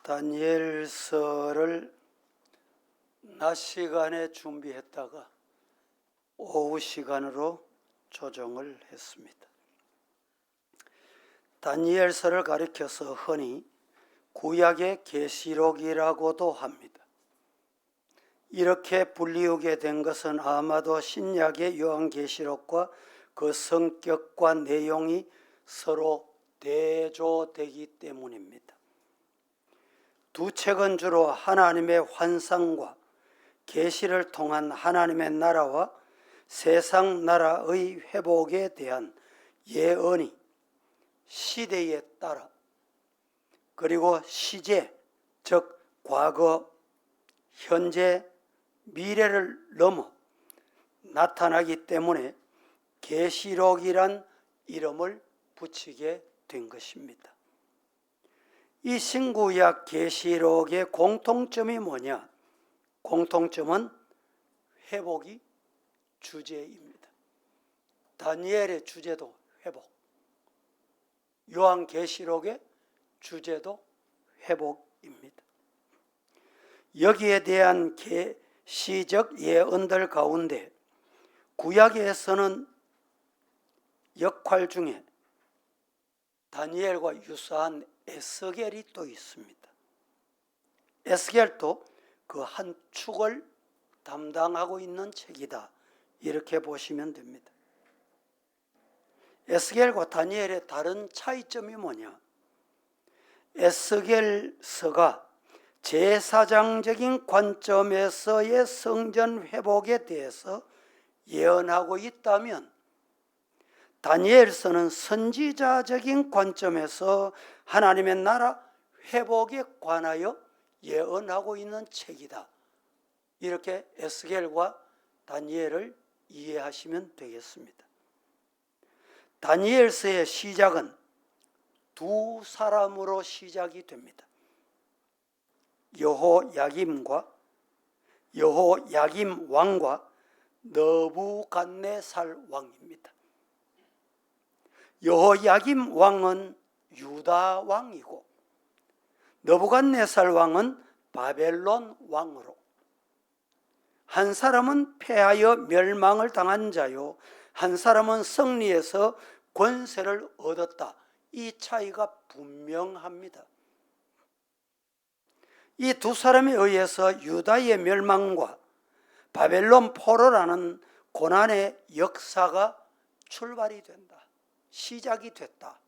다니엘서를 낮 시간에 준비했다가 오후 시간으로 조정을 했습니다. 다니엘서를 가리켜서 흔히 구약의 계시록이라고도 합니다. 이렇게 불리우게 된 것은 아마도 신약의 요한계시록과 그 성격과 내용이 서로 대조되기 때문입니다. 두 책은 주로 하나님의 환상과 계시를 통한 하나님의 나라와 세상 나라의 회복에 대한 예언이 시대에 따라 그리고 시제, 즉 과거, 현재, 미래를 넘어 나타나기 때문에 계시록이란 이름을 붙이게 된 것입니다. 이 신구약 계시록의 공통점이 뭐냐? 공통점은 회복이 주제입니다. 다니엘의 주제도 회복, 요한계시록의 주제도 회복입니다. 여기에 대한 계시적 예언들 가운데 구약에서는 역할 중에 다니엘과 유사한 에스겔이 또 있습니다. 에스겔도 그 한 축을 담당하고 있는 책이다, 이렇게 보시면 됩니다. 에스겔과 다니엘의 다른 차이점이 뭐냐? 에스겔서가 제사장적인 관점에서의 성전 회복에 대해서 예언하고 있다면 다니엘서는 선지자적인 관점에서 하나님의 나라 회복에 관하여 예언하고 있는 책이다, 이렇게 에스겔과 다니엘을 이해하시면 되겠습니다. 다니엘서의 시작은 두 사람으로 시작이 됩니다. 여호야김 왕과 느부갓네살 왕입니다. 여호야김 왕은 유다 왕이고 느부갓네살 왕은 바벨론 왕으로, 한 사람은 패하여 멸망을 당한 자요, 한 사람은 승리해서 권세를 얻었다. 이 차이가 분명합니다. 이 두 사람에 의해서 유다의 멸망과 바벨론 포로라는 고난의 역사가 출발이 된다, 시작이 됐다,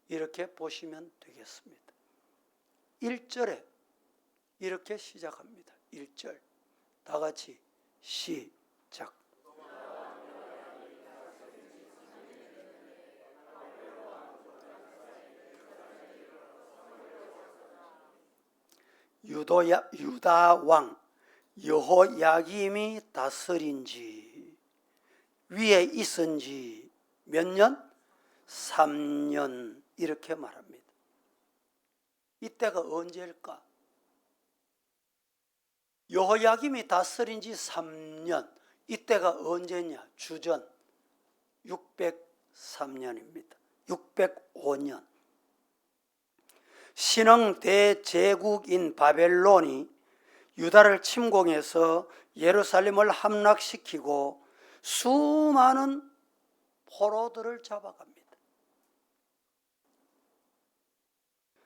이렇게 보시면 되겠습니다. 1절에 이렇게 시작합니다. 1절 다 같이 시작. 유다 왕 여호야김이 다스린 지, 위에 있은 지 몇 년? 3년, 이렇게 말합니다. 이때가 언제일까? 여호야김이 다스린 지 3년, 이때가 언제냐? 주전 603년입니다. 605년. 신흥 대제국인 바벨론이 유다를 침공해서 예루살렘을 함락시키고 수많은 포로들을 잡아갑니다.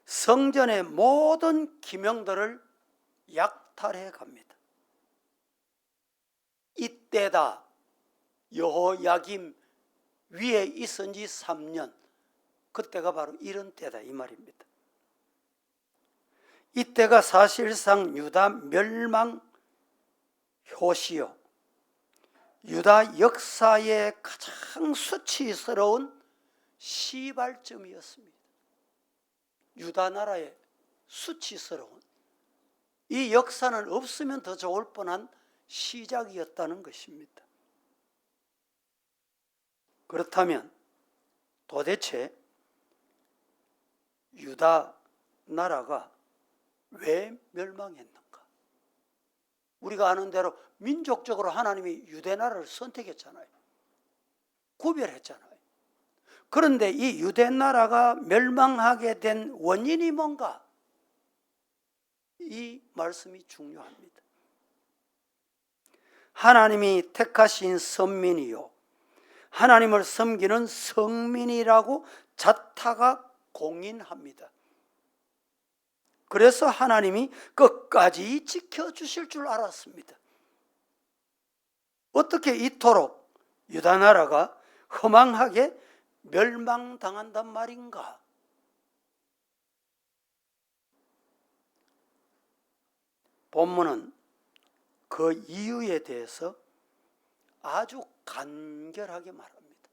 성전의 모든 기명들을 약탈해 갑니다. 이때다 여호야김 위에 있은 지 3년, 그때가 바로 이런 때다, 이 말입니다. 이때가 사실상 유다 멸망 효시요, 유다 역사의 가장 수치스러운 시발점이었습니다. 유다 나라의 수치스러운 이 역사는 없으면 더 좋을 뻔한 시작이었다는 것입니다. 그렇다면 도대체 유다 나라가 왜 멸망했는가? 우리가 아는 대로 민족적으로 하나님이 유대 나라를 선택했잖아요. 구별했잖아요. 그런데 이 유대 나라가 멸망하게 된 원인이 뭔가? 이 말씀이 중요합니다. 하나님이 택하신 선민이요 하나님을 섬기는 성민이라고 자타가 공인합니다. 그래서 하나님이 끝까지 지켜주실 줄 알았습니다. 어떻게 이토록 유다 나라가 허망하게 멸망당한단 말인가? 본문은 그 이유에 대해서 아주 간결하게 말합니다.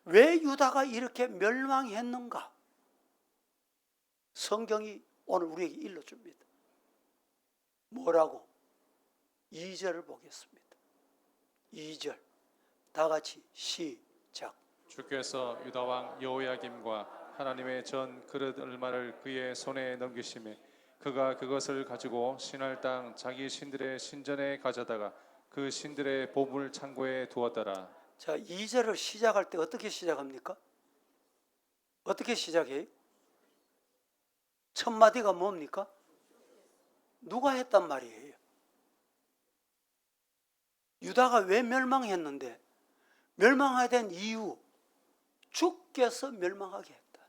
왜 유다가 이렇게 멸망했는가? 성경이 오늘 우리에게 일러줍니다. 뭐라고? 2절을 보겠습니다. 2절 다 같이 시작. 주께서 유다 왕 여호야김과 하나님의 전 그릇 얼마를 그의 손에 넘기심에 그가 그것을 가지고 신할 땅 자기 신들의 신전에 가져다가 그 신들의 보물 창고에 두었더라. 자, 2절을 시작할 때 어떻게 시작합니까? 어떻게 시작해요? 첫 마디가 뭡니까? 누가 했단 말이에요? 유다가 왜 멸망했는데 멸망하게 된 이유, 주께서 멸망하게 했다.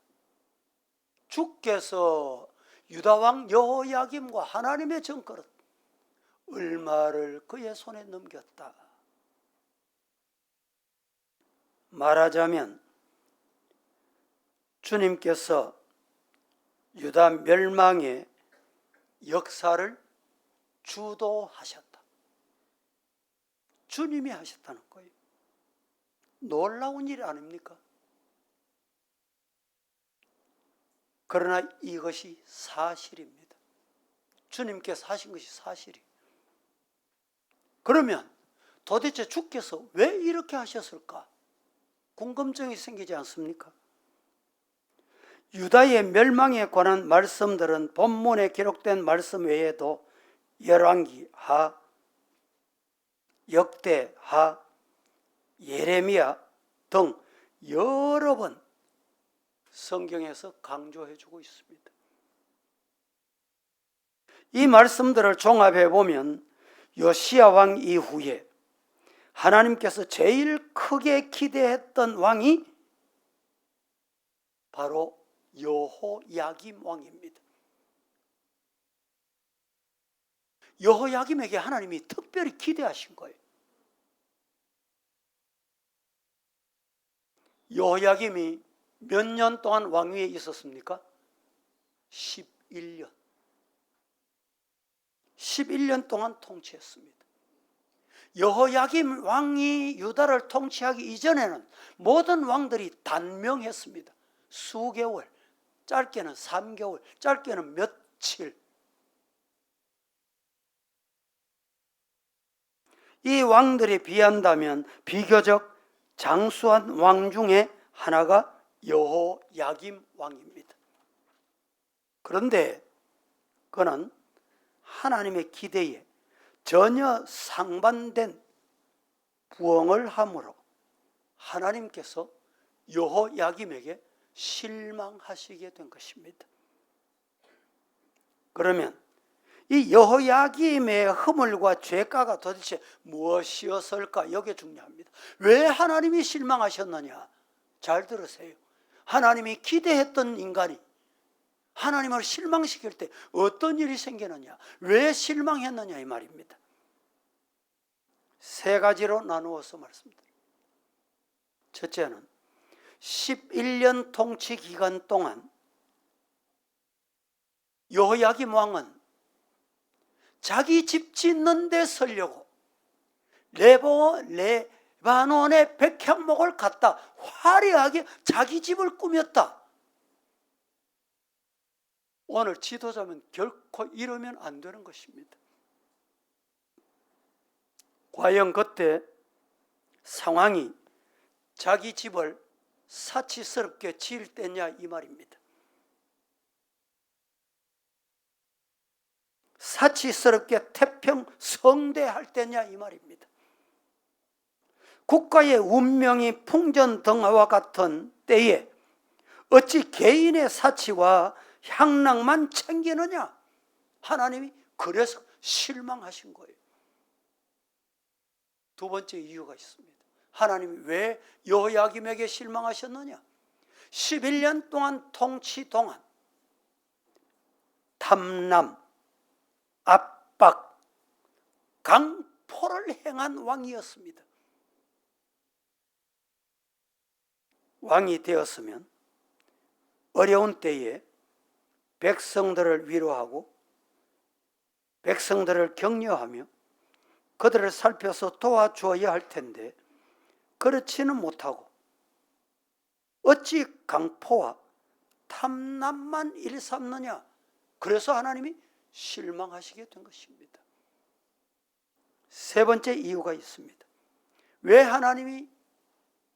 주께서 유다 왕 여호야김과 하나님의 정그릇 얼마를 그의 손에 넘겼다. 말하자면 주님께서 유다 멸망의 역사를 주도하셨다. 주님이 하셨다는 거예요. 놀라운 일 아닙니까? 그러나 이것이 사실입니다. 주님께서 하신 것이 사실이에요. 그러면 도대체 주께서 왜 이렇게 하셨을까? 궁금증이 생기지 않습니까? 유다의 멸망에 관한 말씀들은 본문에 기록된 말씀 외에도 열왕기 하, 역대 하, 예레미야 등 여러 번 성경에서 강조해주고 있습니다. 이 말씀들을 종합해 보면 요시야 왕 이후에 하나님께서 제일 크게 기대했던 왕이 바로 여호야김 왕입니다. 여호야김에게 하나님이 특별히 기대하신 거예요. 여호야김이 몇 년 동안 왕위에 있었습니까? 11년. 11년 동안 통치했습니다. 여호야김 왕이 유다를 통치하기 이전에는 모든 왕들이 단명했습니다. 수개월, 짧게는 3개월, 짧게는 며칠. 이 왕들에 비한다면 비교적 장수한 왕 중에 하나가 여호야김 왕입니다. 그런데 그는 하나님의 기대에 전혀 상반된 부응을 함으로 하나님께서 여호야김에게 실망하시게 된 것입니다. 그러면 이 여호야김의 허물과 죄가가 도대체 무엇이었을까? 이게 중요합니다. 왜 하나님이 실망하셨느냐? 잘 들으세요. 하나님이 기대했던 인간이 하나님을 실망시킬 때 어떤 일이 생기느냐? 왜 실망했느냐 이 말입니다. 세 가지로 나누어서 말씀드립니다. 첫째는 11년 통치 기간 동안 여호야김 왕은 자기 집 짓는 데 쓰려고 레바논의 백향목을 갖다 화려하게 자기 집을 꾸몄다. 오늘 지도자면 결코 이러면 안 되는 것입니다. 과연 그때 상황이 자기 집을 사치스럽게 지을 때냐 이 말입니다. 사치스럽게 태평성대할 때냐 이 말입니다. 국가의 운명이 풍전등화와 같은 때에 어찌 개인의 사치와 향락만 챙기느냐? 하나님이 그래서 실망하신 거예요. 두 번째 이유가 있습니다. 하나님이 왜 여호야김에게 실망하셨느냐? 11년 동안 통치 동안 탐남, 압박, 강포를 행한 왕이었습니다. 왕이 되었으면 어려운 때에 백성들을 위로하고 백성들을 격려하며 그들을 살펴서 도와주어야 할 텐데 그렇지는 못하고 어찌 강포와 탐남만 일삼느냐? 그래서 하나님이 실망하시게 된 것입니다. 세 번째 이유가 있습니다. 왜 하나님이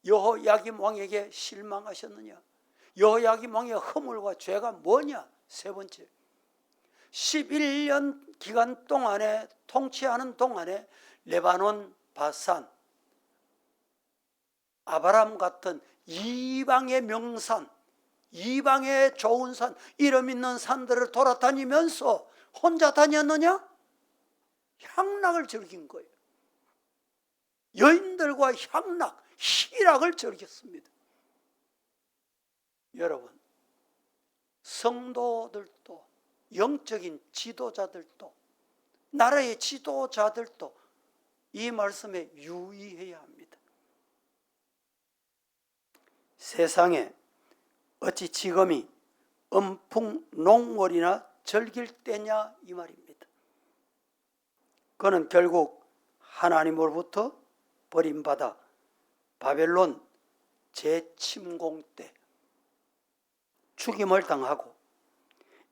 여호야김 왕에게 실망하셨느냐? 여호야김 왕의 허물과 죄가 뭐냐? 세 번째, 11년 기간 동안에 통치하는 동안에 레바논, 바산, 아바람 같은 이방의 명산, 이방의 좋은 산, 이름 있는 산들을 돌아다니면서 혼자 다녔느냐? 향락을 즐긴 거예요. 여인들과 향락, 희락을 즐겼습니다. 여러분, 성도들도 영적인 지도자들도 나라의 지도자들도 이 말씀에 유의해야 합니다. 세상에 어찌 지금이 엄풍농월이나 즐길 때냐 이 말입니다. 그는 결국 하나님으로부터 버림받아 바벨론 재침공 때 죽임을 당하고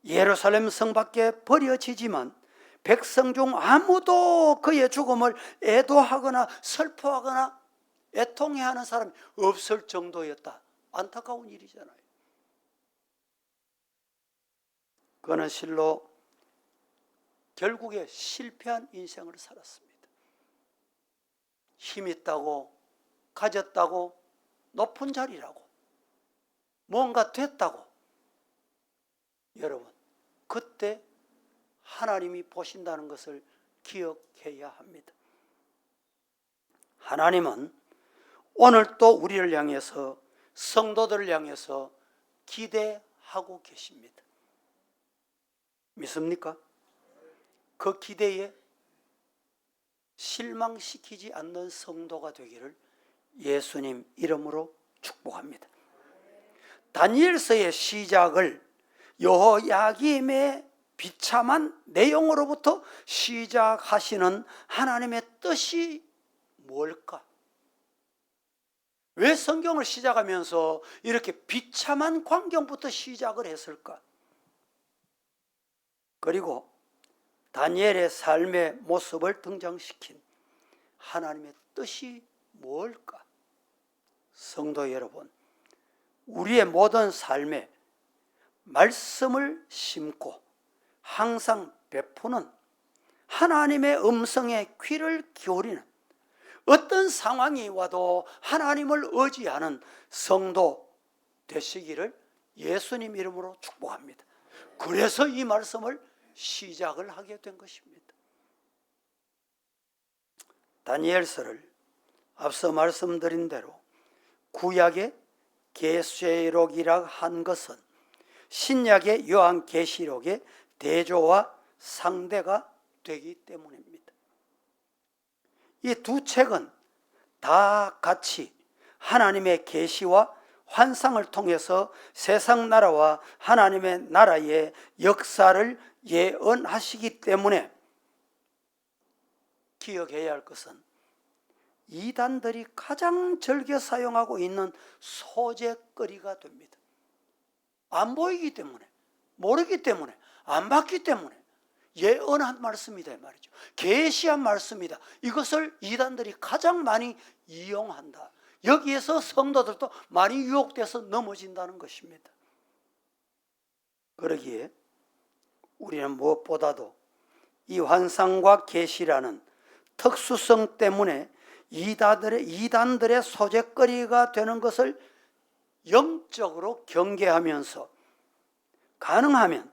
예루살렘 성 밖에 버려지지만 백성 중 아무도 그의 죽음을 애도하거나 슬퍼하거나 애통해하는 사람이 없을 정도였다. 안타까운 일이잖아요. 그는 실로 결국에 실패한 인생을 살았습니다. 힘 있다고, 가졌다고, 높은 자리라고, 뭔가 됐다고. 여러분, 그때 하나님이 보신다는 것을 기억해야 합니다. 하나님은 오늘 또 우리를 향해서, 성도들을 향해서 기대하고 계십니다. 믿습니까? 그 기대에 실망시키지 않는 성도가 되기를 예수님 이름으로 축복합니다. 다니엘서의 시작을 여호야김의 비참한 내용으로부터 시작하시는 하나님의 뜻이 뭘까? 왜 성경을 시작하면서 이렇게 비참한 광경부터 시작을 했을까? 그리고 다니엘의 삶의 모습을 등장시킨 하나님의 뜻이 뭘까? 성도 여러분, 우리의 모든 삶에 말씀을 심고 항상 베푸는 하나님의 음성에 귀를 기울이는 어떤 상황이 와도 하나님을 의지하는 성도 되시기를 예수님 이름으로 축복합니다. 그래서 이 말씀을 시작을 하게 된 것입니다. 다니엘서를 앞서 말씀드린 대로 구약의 계시록이라 한 것은 신약의 요한계시록의 대조와 상대가 되기 때문입니다. 이 두 책은 다 같이 하나님의 계시와 환상을 통해서 세상 나라와 하나님의 나라의 역사를 예언하시기 때문에 기억해야 할 것은 이단들이 가장 즐겨 사용하고 있는 소재거리가 됩니다. 안 보이기 때문에, 모르기 때문에, 안 봤기 때문에 예언한 말씀이다 말이죠. 계시한 말씀이다. 이것을 이단들이 가장 많이 이용한다. 여기에서 성도들도 많이 유혹돼서 넘어진다는 것입니다. 그러기에 우리는 무엇보다도 이 환상과 계시라는 특수성 때문에 이단들의 소재거리가 되는 것을 영적으로 경계하면서 가능하면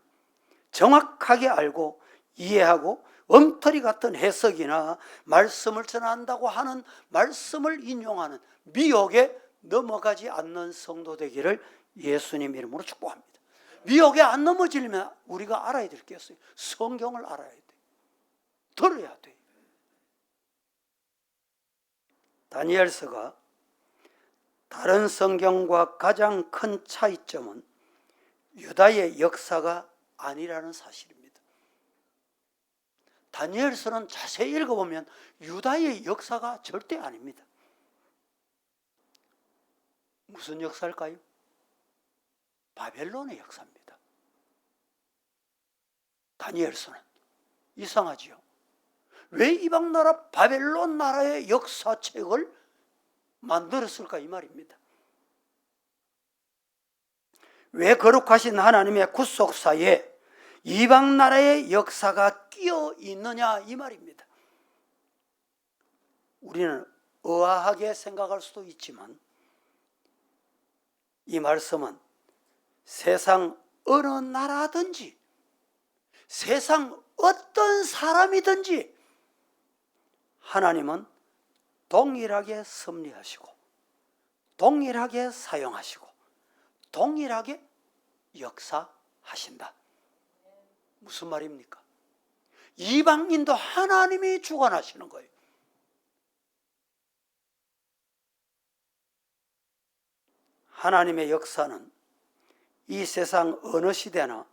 정확하게 알고 이해하고 엉터리 같은 해석이나 말씀을 전한다고 하는 말씀을 인용하는 미혹에 넘어가지 않는 성도 되기를 예수님 이름으로 축복합니다. 미혹에 안 넘어지려면 우리가 알아야 될 게 있어요. 성경을 알아야 돼. 들어야 돼. 다니엘서가 다른 성경과 가장 큰 차이점은 유다의 역사가 아니라는 사실입니다. 다니엘서는 자세히 읽어보면 유다의 역사가 절대 아닙니다. 무슨 역사일까요? 바벨론의 역사입니다. 다니엘서는 이상하지요. 왜 이방 나라 바벨론 나라의 역사책을 만들었을까 이 말입니다. 왜 거룩하신 하나님의 구속사에 이방 나라의 역사가 끼어 있느냐 이 말입니다. 우리는 의아하게 생각할 수도 있지만 이 말씀은 세상 어느 나라든지 세상 어떤 사람이든지 하나님은 동일하게 섭리하시고 동일하게 사용하시고 동일하게 역사하신다. 무슨 말입니까? 이방인도 하나님이 주관하시는 거예요. 하나님의 역사는 이 세상 어느 시대나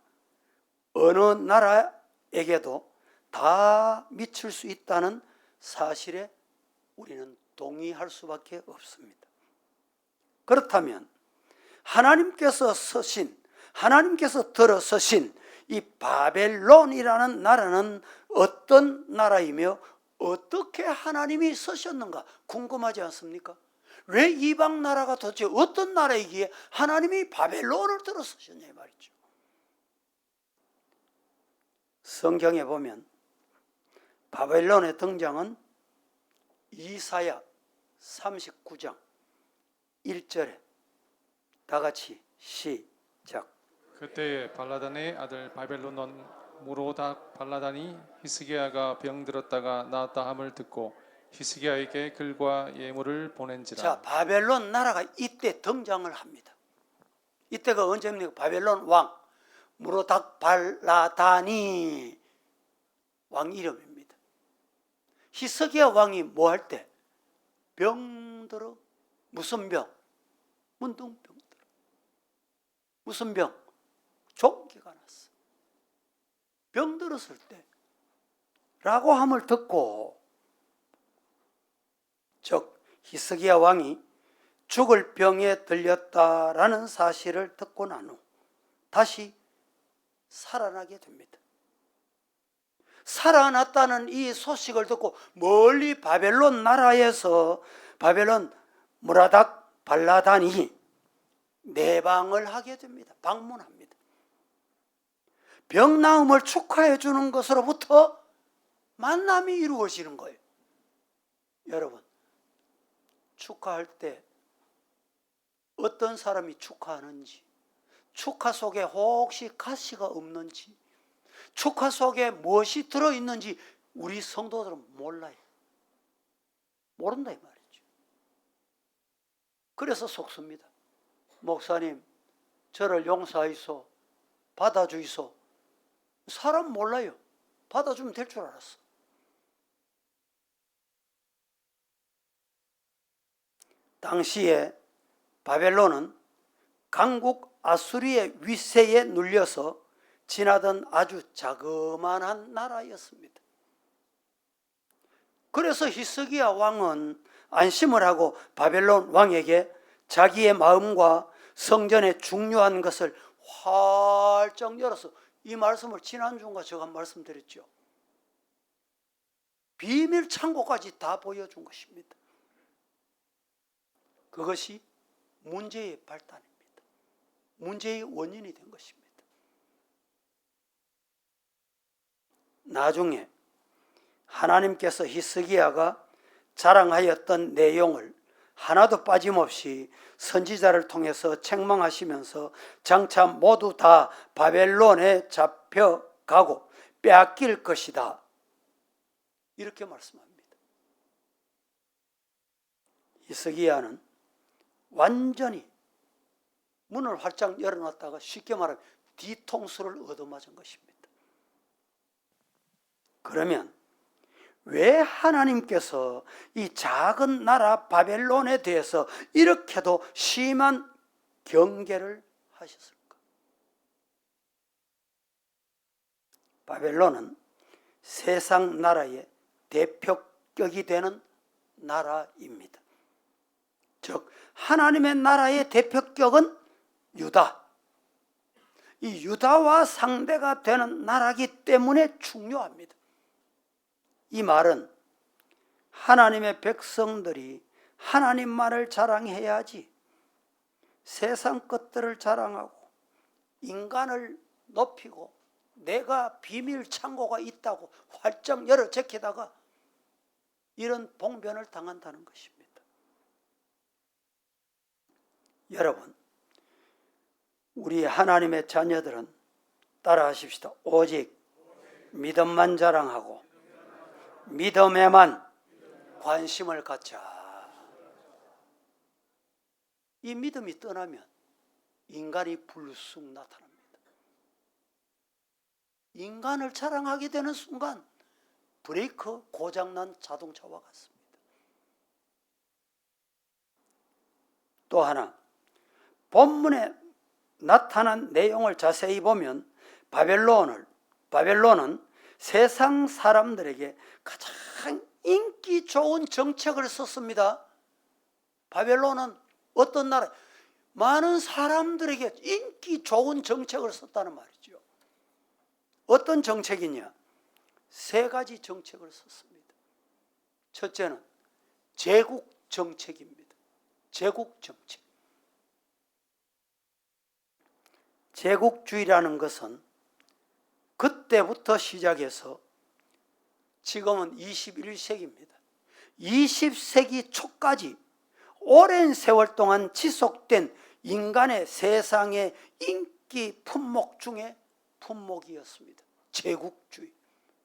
어느 나라에게도 다 미칠 수 있다는 사실에 우리는 동의할 수밖에 없습니다. 그렇다면 하나님께서 들어서신 이 바벨론이라는 나라는 어떤 나라이며 어떻게 하나님이 서셨는가 궁금하지 않습니까? 왜 이방 나라가 도대체 어떤 나라이기에 하나님이 바벨론을 들어서셨냐 이 말이죠. 성경에 보면 바벨론의 등장은 이사야 39장 1절에 다 같이 시작. 그때에 발라단의 아들 바벨론 무로닥 발라단이 히스기야가 병들었다가 나았다 함을 듣고 히스기야에게 글과 예물을 보낸지라. 자, 바벨론 나라가 이때 등장을 합니다. 이때가 언제입니까? 바벨론 왕 무로닥 발라단이 왕 이름입니다. 히스기야 왕이 뭐 할 때? 병들어. 무슨 병? 문둥병 들어. 무슨 병? 종기가 났어. 병들었을 때 라고 함을 듣고, 즉 히스기야 왕이 죽을 병에 들렸다라는 사실을 듣고 난 후 다시 살아나게 됩니다. 살아났다는 이 소식을 듣고 멀리 바벨론 나라에서 바벨론 무라닥 발라단이 내방을 하게 됩니다. 방문합니다. 병 나음을 축하해 주는 것으로부터 만남이 이루어지는 거예요. 여러분, 축하할 때 어떤 사람이 축하하는지, 축하 속에 혹시 가시가 없는지, 축하 속에 무엇이 들어있는지 우리 성도들은 몰라요. 모른다 이 말이죠. 그래서 속습니다. 목사님, 저를 용서하이소, 받아주이소. 사람 몰라요. 받아주면 될 줄 알았어. 당시에 바벨론은 강국 아수리의 위세에 눌려서 지나던 아주 자그마한 나라였습니다. 그래서 히스기야 왕은 안심을 하고 바벨론 왕에게 자기의 마음과 성전의 중요한 것을 활짝 열어서, 이 말씀을 지난주인가 제가 말씀드렸죠. 비밀 창고까지 다 보여준 것입니다. 그것이 문제의 발단입니다. 문제의 원인이 된 것입니다. 나중에 하나님께서 히스기야가 자랑하였던 내용을 하나도 빠짐없이 선지자를 통해서 책망하시면서 장차 모두 다 바벨론에 잡혀가고 빼앗길 것이다. 이렇게 말씀합니다. 히스기야는 완전히 문을 활짝 열어놨다가 쉽게 말하면 뒤통수를 얻어맞은 것입니다. 그러면 왜 하나님께서 이 작은 나라 바벨론에 대해서 이렇게도 심한 경계를 하셨을까? 바벨론은 세상 나라의 대표격이 되는 나라입니다. 즉 하나님의 나라의 대표격은 유다. 이 유다와 상대가 되는 나라이기 때문에 중요합니다. 이 말은 하나님의 백성들이 하나님만을 자랑해야지 세상 것들을 자랑하고 인간을 높이고 내가 비밀 창고가 있다고 활짝 열어 제키다가 이런 봉변을 당한다는 것입니다. 여러분, 우리 하나님의 자녀들은 따라하십시다. 오직 믿음만 자랑하고 믿음에만 관심을 갖자. 이 믿음이 떠나면 인간이 불쑥 나타납니다. 인간을 자랑하게 되는 순간 브레이크 고장난 자동차와 같습니다. 또 하나, 본문에 나타난 내용을 자세히 보면 바벨론은 세상 사람들에게 가장 인기 좋은 정책을 썼습니다. 바벨론은 어떤 나라? 많은 사람들에게 인기 좋은 정책을 썼다는 말이죠. 어떤 정책이냐? 세 가지 정책을 썼습니다. 첫째는 제국 정책입니다. 제국 정책. 제국주의라는 것은 그때부터 시작해서 지금은 21세기입니다. 20세기 초까지 오랜 세월 동안 지속된 인간의 세상의 인기 품목 중에 품목이었습니다. 제국주의,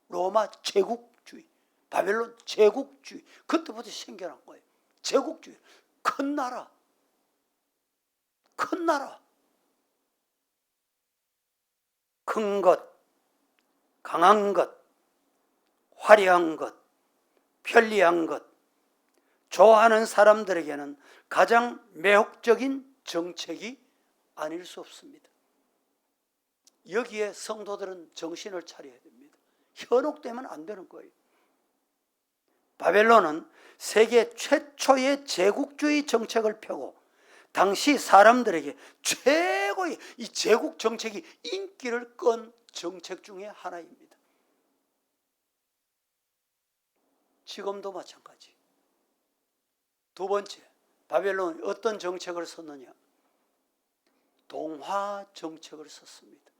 로마 제국주의, 바벨론 제국주의. 그때부터 생겨난 거예요. 제국주의. 큰 나라, 큰 것, 강한 것, 화려한 것, 편리한 것, 좋아하는 사람들에게는 가장 매혹적인 정책이 아닐 수 없습니다. 여기에 성도들은 정신을 차려야 됩니다. 현혹되면 안 되는 거예요. 바벨론은 세계 최초의 제국주의 정책을 펴고 당시 사람들에게 최고의 이 제국 정책이 인기를 끈 정책 중에 하나입니다. 지금도 마찬가지. 두 번째, 바벨론이 어떤 정책을 썼느냐? 동화 정책을 썼습니다.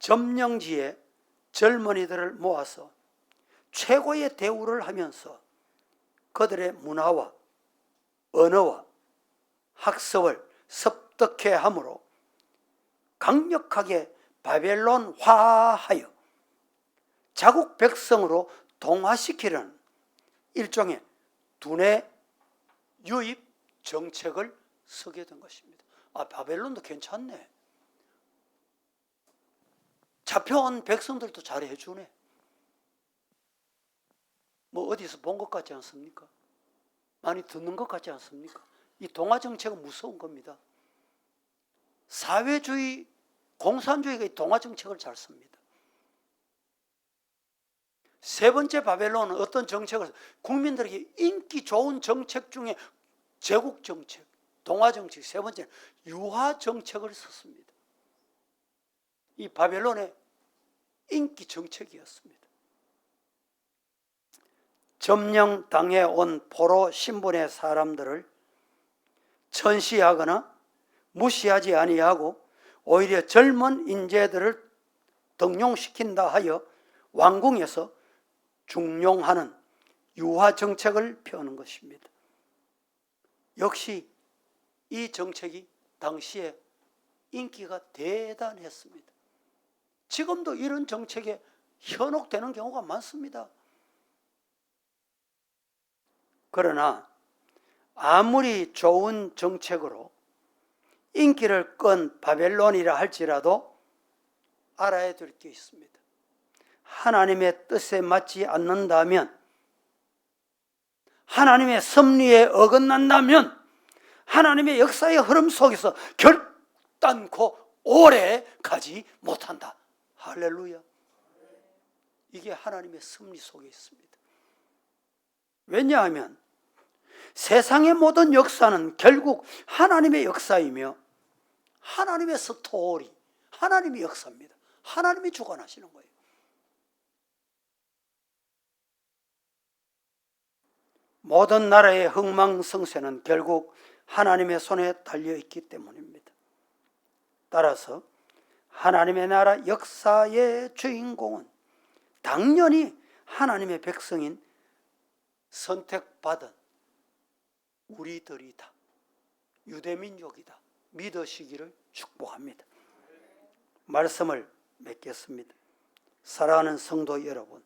점령지에 젊은이들을 모아서 최고의 대우를 하면서 그들의 문화와 언어와 학습을 습득해 함으로 강력하게 바벨론화하여 자국 백성으로 동화시키려는 일종의 두뇌 유입 정책을 쓰게 된 것입니다. 아, 바벨론도 괜찮네. 잡혀온 백성들도 잘해주네. 뭐 어디서 본 것 같지 않습니까? 많이 듣는 것 같지 않습니까? 이 동화 정책은 무서운 겁니다. 사회주의, 공산주의가 이 동화 정책을 잘 씁니다. 세 번째 바벨론은 어떤 정책을 국민들에게 인기 좋은 정책 중에 제국 정책, 동화 정책, 세 번째는 유화 정책을 썼습니다. 이 바벨론의 인기 정책이었습니다. 점령당해 온 포로 신분의 사람들을 천시하거나 무시하지 아니하고 오히려 젊은 인재들을 등용시킨다 하여 왕궁에서 중용하는 유화 정책을 펴는 것입니다. 역시 이 정책이 당시에 인기가 대단했습니다. 지금도 이런 정책에 현혹되는 경우가 많습니다. 그러나 아무리 좋은 정책으로 인기를 끈 바벨론이라 할지라도 알아야 될 게 있습니다. 하나님의 뜻에 맞지 않는다면, 하나님의 섭리에 어긋난다면 하나님의 역사의 흐름 속에서 결단코 오래 가지 못한다. 할렐루야. 이게 하나님의 섭리 속에 있습니다. 왜냐하면 세상의 모든 역사는 결국 하나님의 역사이며 하나님의 스토리, 하나님의 역사입니다. 하나님이 주관하시는 거예요. 모든 나라의 흥망성쇠는 결국 하나님의 손에 달려있기 때문입니다. 따라서 하나님의 나라 역사의 주인공은 당연히 하나님의 백성인 선택받은 우리들이다, 유대민족이다 믿으시기를 축복합니다. 말씀을 맺겠습니다. 사랑하는 성도 여러분,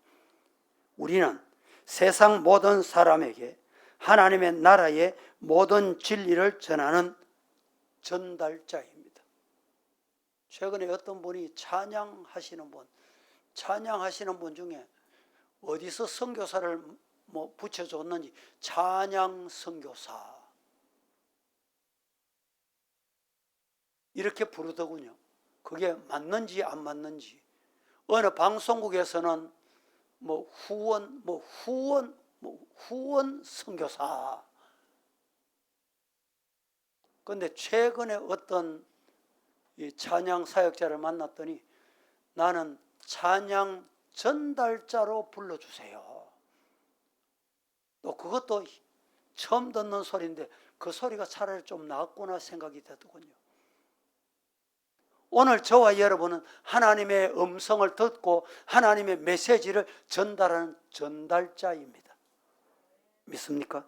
우리는 세상 모든 사람에게 하나님의 나라의 모든 진리를 전하는 전달자입니다. 최근에 어떤 분이 찬양하시는 분 중에 어디서 선교사를 붙여줬는지 찬양 선교사 이렇게 부르더군요. 그게 맞는지 안 맞는지. 어느 방송국에서는 후원 선교사. 그런데 최근에 어떤 이 찬양 사역자를 만났더니 나는 찬양 전달자로 불러주세요. 또 그것도 처음 듣는 소리인데 그 소리가 차라리 좀 낫구나 생각이 되더군요. 오늘 저와 여러분은 하나님의 음성을 듣고 하나님의 메시지를 전달하는 전달자입니다. 믿습니까?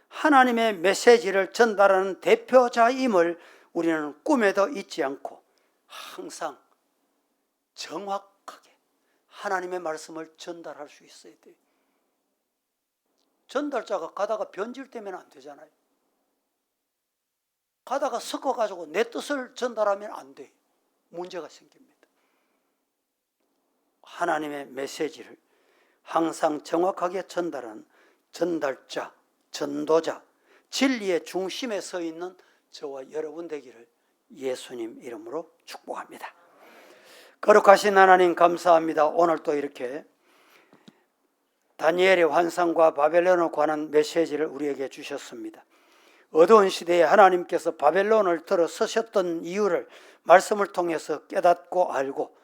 하나님의 메시지를 전달하는 대표자임을 우리는 꿈에도 잊지 않고 항상 정확하게 하나님의 말씀을 전달할 수 있어야 돼요. 전달자가 가다가 변질되면 안 되잖아요. 가다가 섞어가지고 내 뜻을 전달하면 안 돼요. 문제가 생깁니다. 하나님의 메시지를 항상 정확하게 전달하는 전달자, 전도자, 진리의 중심에 서 있는 저와 여러분 되기를 예수님 이름으로 축복합니다. 거룩하신 하나님 감사합니다. 오늘 또 이렇게 다니엘의 환상과 바벨론에 관한 메시지를 우리에게 주셨습니다. 어두운 시대에 하나님께서 바벨론을 들어서셨던 이유를 말씀을 통해서 깨닫고 알고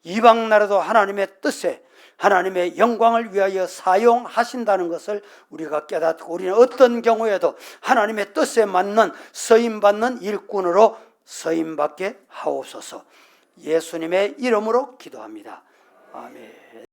이방 나라도 하나님의 뜻에 하나님의 영광을 위하여 사용하신다는 것을 우리가 깨닫고 우리는 어떤 경우에도 하나님의 뜻에 맞는 쓰임받는 일꾼으로 쓰임받게 하옵소서. 예수님의 이름으로 기도합니다. 아멘.